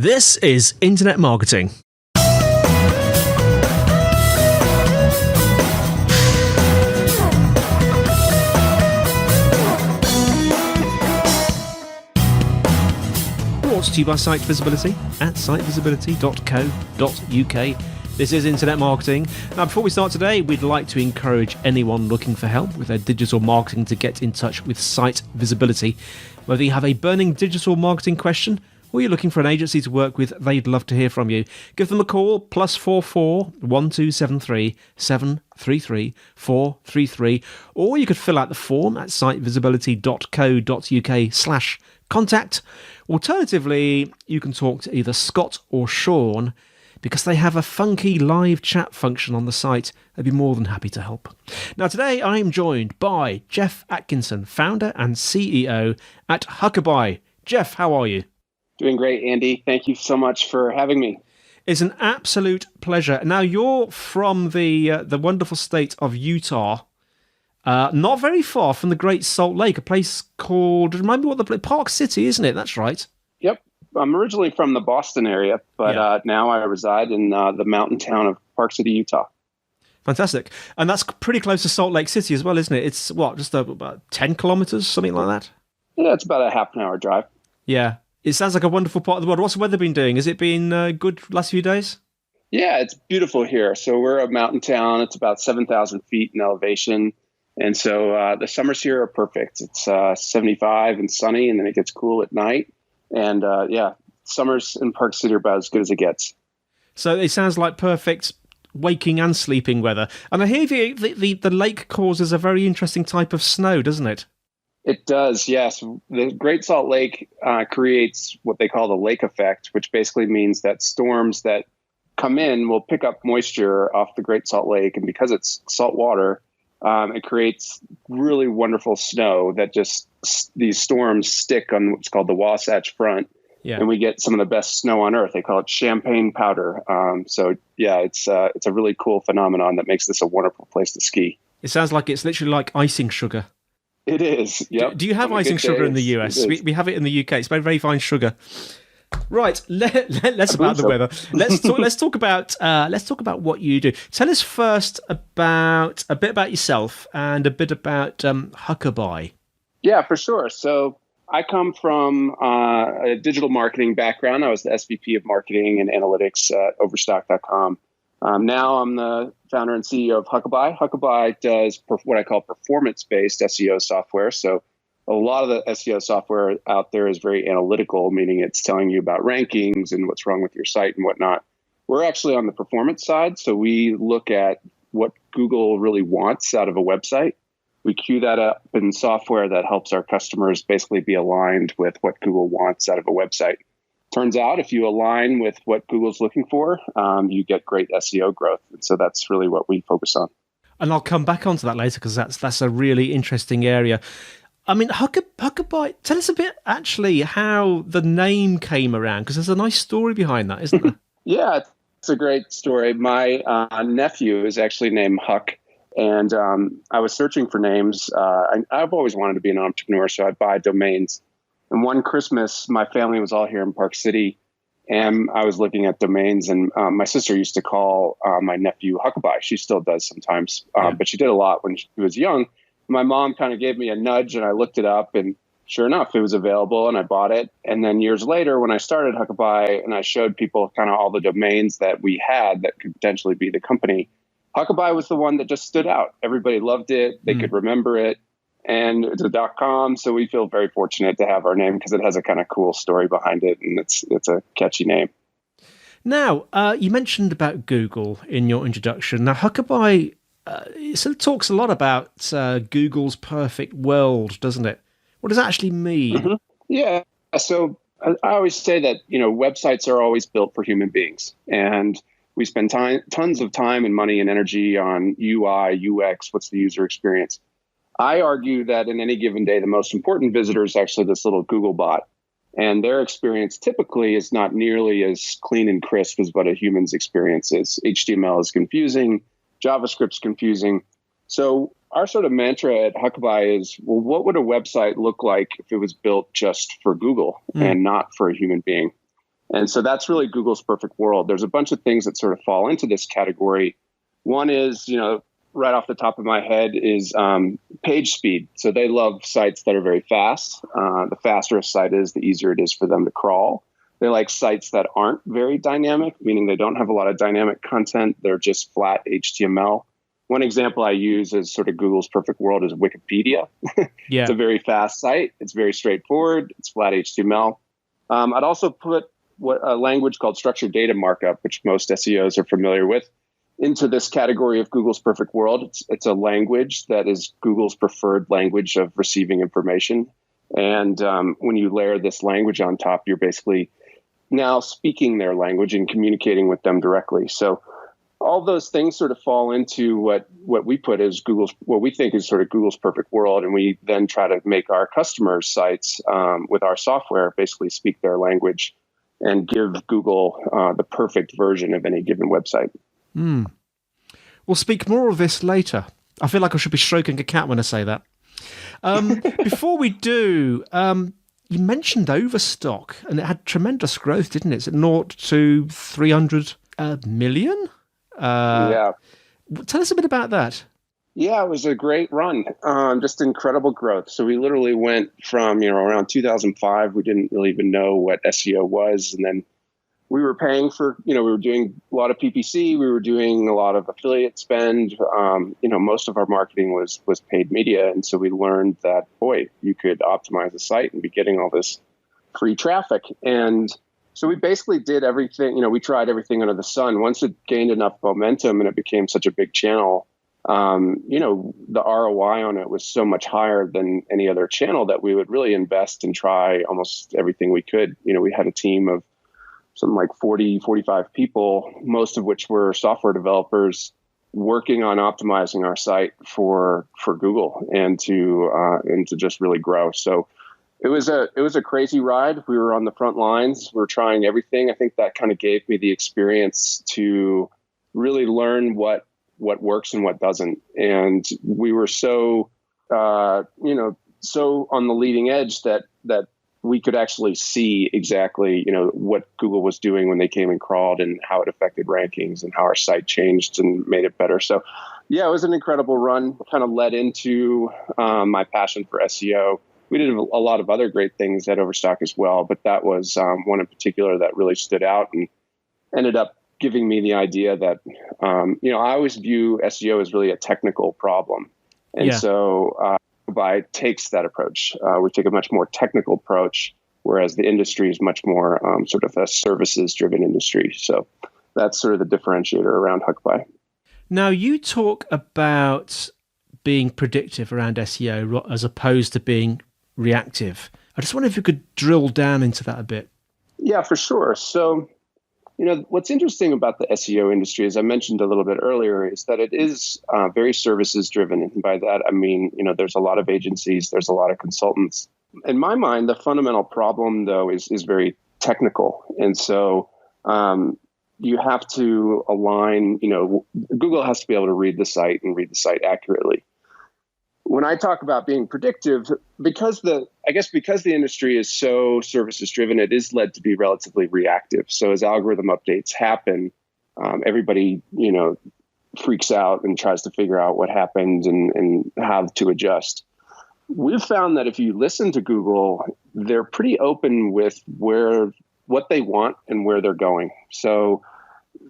This is Internet Marketing. Brought to you by SiteVisibility at sitevisibility.co.uk. This is Internet Marketing. Now, before we start today, we'd like to encourage anyone looking for help with their digital marketing to get in touch with SiteVisibility. Whether you have a burning digital marketing question or you're looking for an agency to work with, they'd love to hear from you. Give them a call, +44 1273 733 433, or you could fill out the form at sitevisibility.co.uk/contact. Alternatively, you can talk to either Scott or Sean, because they have a funky live chat function on the site. They'd be more than happy to help. Now, today I'm joined by Geoff Atkinson, founder and CEO at Huckabuy. Geoff, how are you? Doing great, Andy. Thank you so much for having me. It's an absolute pleasure. Now, you're from the wonderful state of Utah, not very far from the Great Salt Lake, a place called, remind me what the Park City, isn't it? That's right. Yep. I'm originally from the Boston area, but now I reside in the mountain town of Park City, Utah. Fantastic. And that's pretty close to Salt Lake City as well, isn't it? It's what, just about 10 kilometers, something like that? Yeah, it's about a half an hour drive. Yeah. It sounds like a wonderful part of the world. What's the weather been doing? Has it been good last few days? Yeah, it's beautiful here. So we're a mountain town. It's about 7,000 feet in elevation. And so the summers here are perfect. It's 75 and sunny, and then it gets cool at night. And summers in Park City are about as good as it gets. So it sounds like perfect waking and sleeping weather. And I hear the lake causes a very interesting type of snow, doesn't it? It does, yes. The Great Salt Lake creates what they call the lake effect, which basically means that storms that come in will pick up moisture off the Great Salt Lake. And because it's salt water, it creates really wonderful snow that just these storms stick on what's called the Wasatch Front. Yeah. And we get some of the best snow on earth. They call it champagne powder. It's a really cool phenomenon that makes this a wonderful place to ski. It sounds like it's literally like icing sugar. It is. Yep. Do you have icing sugar in the US? We have it in the UK. It's very, very fine sugar. Right, let's about the weather. Let's talk about what you do. Tell us first about a bit about yourself and a bit about Huckabuy. Yeah, for sure. So I come from a digital marketing background. I was the SVP of marketing and analytics at Overstock.com. Now I'm the founder and CEO of Huckabuy. Huckabuy does what I call performance-based SEO software. So a lot of the SEO software out there is very analytical, meaning it's telling you about rankings and what's wrong with your site and whatnot. We're actually on the performance side. So we look at what Google really wants out of a website. We queue that up in software that helps our customers basically be aligned with what Google wants out of a website. Turns out if you align with what Google's looking for, you get great SEO growth. And so that's really what we focus on. And I'll come back onto that later because that's a really interesting area. I mean, Huckabuy, tell us a bit actually how the name came around, because there's a nice story behind that, isn't there? Yeah, it's a great story. My nephew is actually named Huck. And I was searching for names. I've always wanted to be an entrepreneur, so I'd buy domains. And one Christmas, my family was all here in Park City, and I was looking at domains. And my sister used to call my nephew Huckabuy. She still does sometimes, but she did a lot when she was young. My mom kind of gave me a nudge, and I looked it up, and sure enough, it was available, and I bought it. And then years later, when I started Huckabuy, and I showed people kind of all the domains that we had that could potentially be the company, Huckabuy was the one that just stood out. Everybody loved it. They could remember it. And it's a .com, so we feel very fortunate to have our name because it has a kind of cool story behind it, and it's a catchy name. Now, you mentioned about Google in your introduction. Now, Huckabuy sort of talks a lot about Google's perfect world, doesn't it? What does that actually mean? Mm-hmm. Yeah, so I always say that websites are always built for human beings, and we spend tons of time and money and energy on UI, UX. What's the user experience? I argue that in any given day, the most important visitor is actually this little Google bot. And their experience typically is not nearly as clean and crisp as what a human's experience is. HTML is confusing. JavaScript's confusing. So our sort of mantra at Huckabuy is, well, what would a website look like if it was built just for Google and not for a human being? And so that's really Google's perfect world. There's a bunch of things that sort of fall into this category. One is, right off the top of my head is page speed. So they love sites that are very fast. The faster a site is, the easier it is for them to crawl. They like sites that aren't very dynamic, meaning they don't have a lot of dynamic content. They're just flat HTML. One example I use as sort of Google's perfect world is Wikipedia. Yeah. It's a very fast site. It's very straightforward. It's flat HTML. I'd also put a language called structured data markup, which most SEOs are familiar with, into this category of Google's perfect world. It's a language that is Google's preferred language of receiving information. And when you layer this language on top, you're basically now speaking their language and communicating with them directly. So all those things sort of fall into what we put as what we think is sort of Google's perfect world. And we then try to make our customers' sites with our software basically speak their language and give Google the perfect version of any given website. We'll speak more of this later. I feel like I should be stroking a cat when I say that. Before we do, you mentioned Overstock, and it had tremendous growth, didn't it? It's at 0 to 300 million? Yeah. Tell us a bit about that. Yeah, it was a great run. Just incredible growth. So we literally went from, around 2005, we didn't really even know what SEO was. And then we were paying for, we were doing a lot of PPC. We were doing a lot of affiliate spend. Most of our marketing was paid media. And so we learned that, boy, you could optimize a site and be getting all this free traffic. And so we basically did everything, we tried everything under the sun. Once it gained enough momentum and it became such a big channel, the ROI on it was so much higher than any other channel that we would really invest and try almost everything we could. We had a team of something like 40, 45 people, most of which were software developers working on optimizing our site for Google and to just really grow. So it was a crazy ride. We were on the front lines. We were trying everything. I think that kind of gave me the experience to really learn what works and what doesn't. And we were so on the leading edge that we could actually see exactly, what Google was doing when they came and crawled and how it affected rankings and how our site changed and made it better. So yeah, it was an incredible run, kind of led into my passion for SEO. We did a lot of other great things at Overstock as well, but that was one in particular that really stood out and ended up giving me the idea that, I always view SEO as really a technical problem. And so Huckabuy takes that approach. We take a much more technical approach, whereas the industry is much more sort of a services-driven industry. So that's sort of the differentiator around Huckabuy. Now, you talk about being predictive around SEO as opposed to being reactive. I just wonder if you could drill down into that a bit. Yeah, for sure. So, what's interesting about the SEO industry, as I mentioned a little bit earlier, is that it is very services driven. And by that, I mean, there's a lot of agencies, there's a lot of consultants. In my mind, the fundamental problem, though, is very technical. And so you have to align, Google has to be able to read the site and read the site accurately. When I talk about being predictive, because the industry is so services driven, it is led to be relatively reactive. So as algorithm updates happen, everybody, freaks out and tries to figure out what happened and how to adjust. We've found that if you listen to Google, they're pretty open with what they want and where they're going. So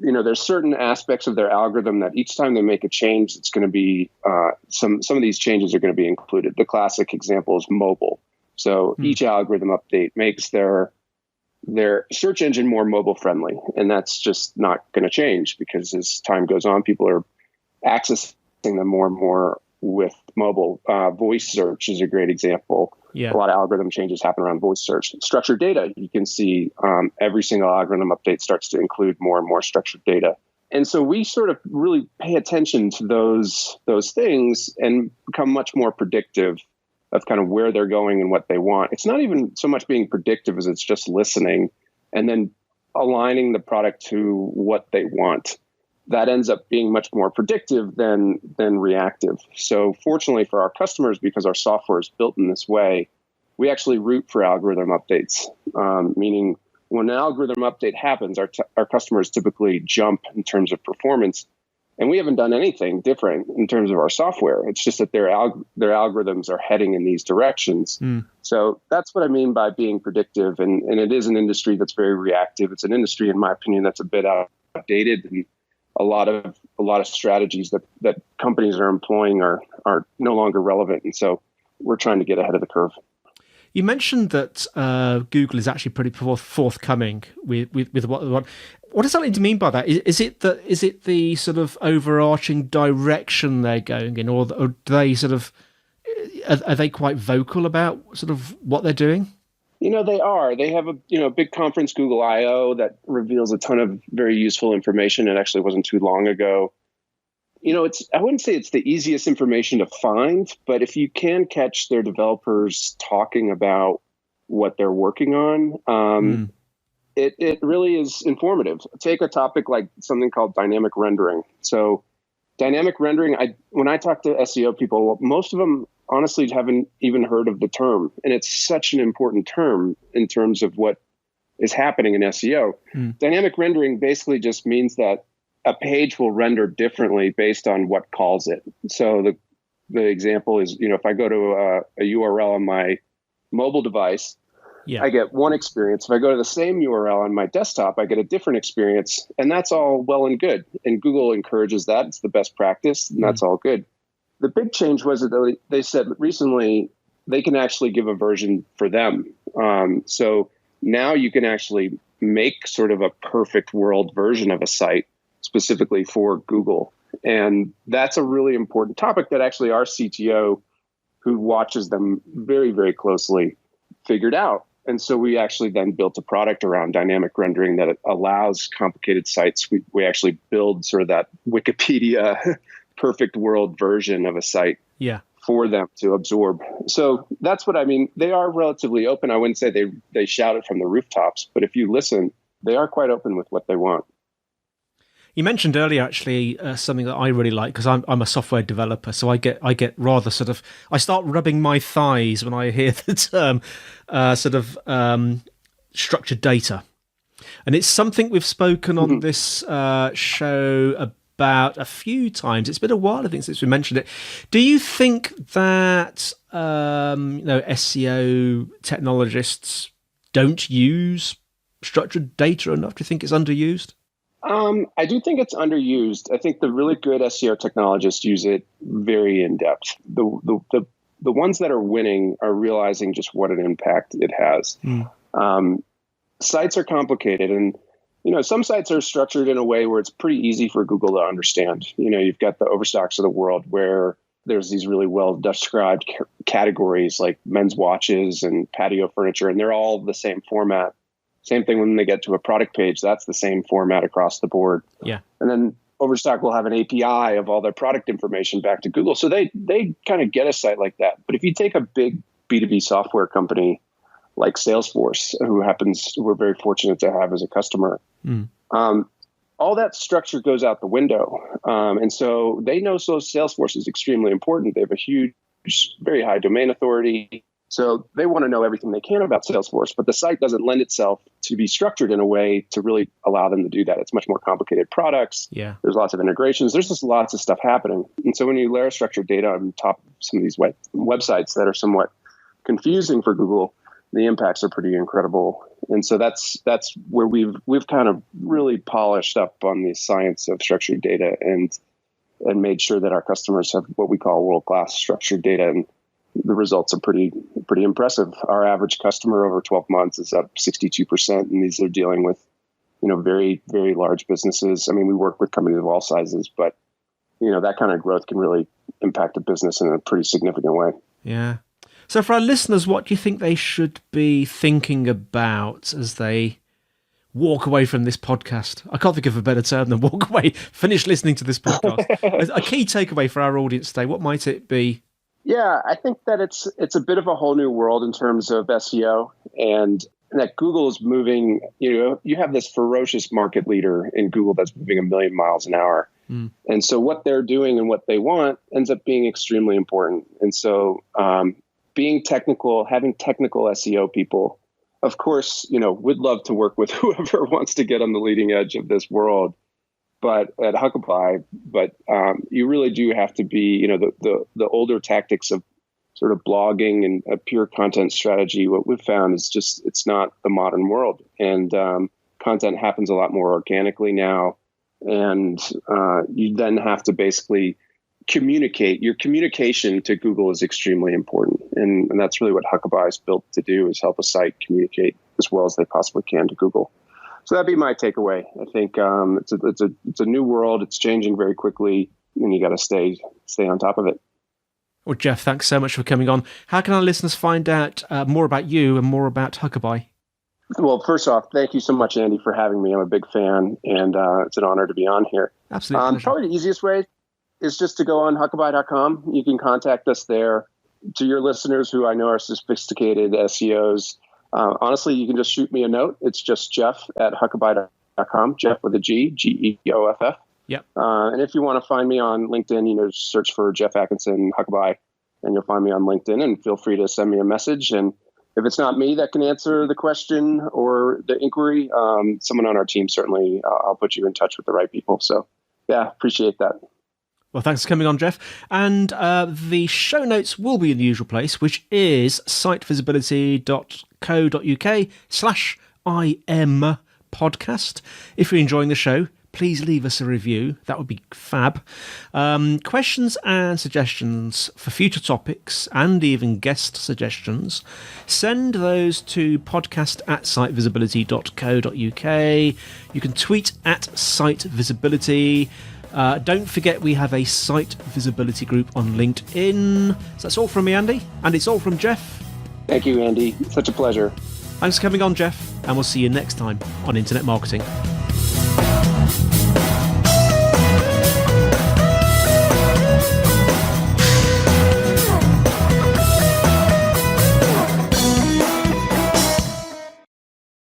there's certain aspects of their algorithm that each time they make a change, it's going to be some of these changes are going to be included. The classic example is mobile. So each algorithm update makes their search engine more mobile friendly, and that's just not going to change because as time goes on, people are accessing them more and more with mobile. Voice search is a great example. Yeah. A lot of algorithm changes happen around voice search. Structured data, you can see every single algorithm update starts to include more and more structured data. And so we sort of really pay attention to those things and become much more predictive of kind of where they're going and what they want. It's not even so much being predictive as it's just listening and then aligning the product to what they want. That ends up being much more predictive than reactive. So fortunately for our customers, because our software is built in this way, we actually root for algorithm updates, meaning When an algorithm update happens, our customers typically jump in terms of performance. And we haven't done anything different in terms of our software. It's just that their algorithms are heading in these directions. So that's what I mean by being predictive. And it is an industry that's very reactive. It's an industry, in my opinion, that's a bit outdated. And a lot of strategies that companies are employing are no longer relevant. And so we're trying to get ahead of the curve. You mentioned that Google is actually pretty forthcoming with what does that mean by that? Is it the sort of overarching direction they're going in, or do they sort of are they quite vocal about sort of what they're doing? They are. They have a big conference, Google I/O, that reveals a ton of very useful information. It actually wasn't too long ago. I wouldn't say it's the easiest information to find, but if you can catch their developers talking about what they're working on, it really is informative. Take a topic like something called dynamic rendering. So dynamic rendering, when I talk to SEO people, most of them honestly haven't even heard of the term. And it's such an important term in terms of what is happening in SEO. Dynamic rendering basically just means that a page will render differently based on what calls it. So the example is, if I go to a URL on my mobile device, I get one experience. If I go to the same URL on my desktop, I get a different experience. And that's all well and good. And Google encourages that. It's the best practice, and that's all good. The big change was that they said recently they can actually give a version for them. So now you can actually make sort of a perfect world version of a site specifically for Google. And that's a really important topic that actually our CTO, who watches them very, very closely, figured out. And so we actually then built a product around dynamic rendering that allows complicated sites. We actually build sort of that Wikipedia perfect world version of a site for them to absorb. So that's what I mean. They are relatively open. I wouldn't say they shout it from the rooftops, but if you listen, they are quite open with what they want. You mentioned earlier, actually, something that I really like, because I'm a software developer, so I get rather sort of, I start rubbing my thighs when I hear the term structured data, and it's something we've spoken on this show about a few times. It's been a while, I think, since we mentioned it. Do you think that SEO technologists don't use structured data enough? Do you think it's underused? I do think it's underused. I think the really good SEO technologists use it very in depth. The ones that are winning are realizing just what an impact it has. Sites are complicated, and some sites are structured in a way where it's pretty easy for Google to understand. You've got the Overstocks of the world where there's these really well described categories like men's watches and patio furniture, and they're all the same format. Same thing when they get to a product page, that's the same format across the board. Yeah. And then Overstock will have an API of all their product information back to Google. So they kind of get a site like that. But if you take a big B2B software company like Salesforce, we're very fortunate to have as a customer, all that structure goes out the window. And so they know Salesforce is extremely important. They have a huge, very high domain authority. So they want to know everything they can about Salesforce, but the site doesn't lend itself to be structured in a way to really allow them to do that. It's much more complicated products. Yeah. There's lots of integrations. There's just lots of stuff happening. And so when you layer structured data on top of some of these websites that are somewhat confusing for Google, the impacts are pretty incredible. And so that's where we've kind of really polished up on the science of structured data and made sure that our customers have what we call world-class structured data. And the results are pretty impressive. Our average customer over 12 months is up 62%, and these are dealing with, very, very large businesses. I mean, we work with companies of all sizes, but that kind of growth can really impact a business in a pretty significant way. Yeah. So for our listeners, what do you think they should be thinking about as they walk away from this podcast? I can't think of a better term than walk away, finish listening to this podcast. A key takeaway for our audience today, what might it be? Yeah, I think that it's a bit of a whole new world in terms of SEO, and that Google is moving. You have this ferocious market leader in Google that's moving 1 million miles an hour. And so what they're doing and what they want ends up being extremely important. And so being technical, having technical SEO people of course, we'd love to work with whoever wants to get on the leading edge of this world. But at Huckabuy, you really do have to be, the older tactics of sort of blogging and a pure content strategy. What we've found is just, it's not the modern world, and content happens a lot more organically now. And you then have to basically communicate. Your communication to Google is extremely important. And that's really what Huckabuy is built to do, is help a site communicate as well as they possibly can to Google. So that'd be my takeaway. I think it's a new world. It's changing very quickly, and you got to stay on top of it. Well, Geoff, thanks so much for coming on. How can our listeners find out more about you and more about Huckabuy? Well, first off, thank you so much, Andy, for having me. I'm a big fan, and it's an honor to be on here. Absolutely. Probably the easiest way is just to go on huckabuy.com. You can contact us there. To your listeners who I know are sophisticated SEOs, honestly, you can just shoot me a note. It's just Geoff at huckabuy.com, Geoff with a G, Geoff. Yep. And if you want to find me on LinkedIn, search for Geoff Atkinson, Huckabuy, and you'll find me on LinkedIn, and feel free to send me a message. And if it's not me that can answer the question or the inquiry, someone on our team, certainly I'll put you in touch with the right people. So yeah, appreciate that. Well, thanks for coming on, Geoff. And the show notes will be in the usual place, which is sitevisibility.co.uk/IM podcast. If you're enjoying the show, please leave us a review. That would be fab. Questions and suggestions for future topics, and even guest suggestions, send those to podcast@sitevisibility.co.uk. You can tweet at SiteVisibility. Don't forget we have a Site Visibility group on LinkedIn. So that's all from me, Andy, and it's all from Geoff. Thank you, Andy. Such a pleasure. Thanks for coming on, Geoff, and we'll see you next time on Internet Marketing.